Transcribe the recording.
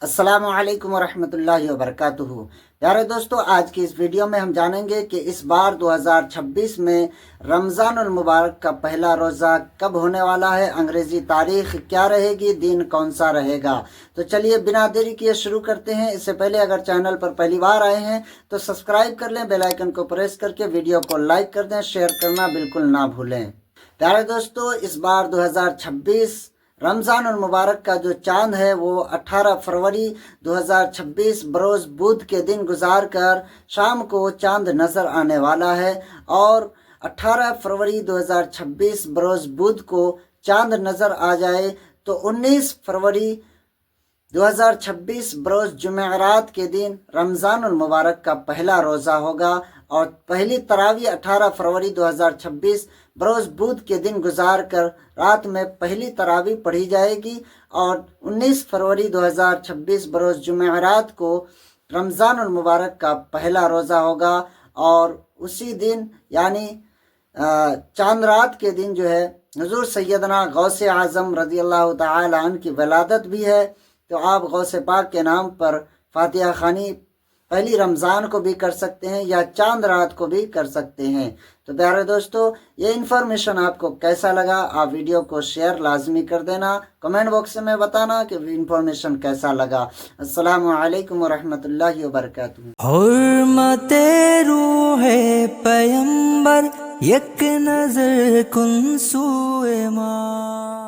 अस्सलामु अलैकुम वरहमतुल्लाहि वबरकातुहू। प्यारे दोस्तों, आज की इस वीडियो में हम जानेंगे कि इस बार 2026 में रमज़ानुल मुबारक का पहला रोज़ा कब होने वाला है, अंग्रेज़ी तारीख क्या रहेगी, दिन कौन सा रहेगा। तो चलिए बिना देरी किए शुरू करते हैं। इससे पहले अगर चैनल पर पहली बार आए हैं तो सब्सक्राइब कर लें, बेल आइकन को प्रेस करके वीडियो को लाइक कर दें, शेयर करना बिल्कुल ना भूलें। प्यारे दोस्तों, इस बार 2026 रमज़ान और मुबारक का जो चांद है वो 18 फरवरी 2026 बरोज़ बुध के दिन गुजार कर शाम को चांद नज़र आने वाला है। और 18 फरवरी 2026 बरोज़ बुध को चांद नज़र आ जाए तो 19 फरवरी 2026 बरोज़ जुमेरात के दिन रमज़ानुल मुबारक का पहला रोज़ा होगा। और पहली तरावी 18 फरवरी 2026 बरोज़ बुध के दिन गुजार कर रात में पहली तरावी पढ़ी जाएगी। और 19 फरवरी 2026 बरोज़ जुमेरात को रमज़ानुल मुबारक का पहला रोज़ा होगा। और उसी दिन यानी चांद रात के दिन जो है हुज़ूर सैयदना गौसे आज़म रज़ियल्लाहु तआला अन्हु की वलादत भी है। तो आप गौसे पाक के नाम पर फातिहा खानी पहली रमज़ान को भी कर सकते हैं या चांद रात को भी कर सकते हैं। तो प्यारे दोस्तों, ये इन्फॉर्मेशन आपको कैसा लगा, आप वीडियो को शेयर लाजमी कर देना, कमेंट बॉक्स में बताना कि इन्फॉर्मेशन कैसा लगा। अस्सलामु अलैकुम वरहमतुल्लाहि वबरकातुहू। हुर्मते रूहे पैगंबर एक नजर कुन सूए माँ।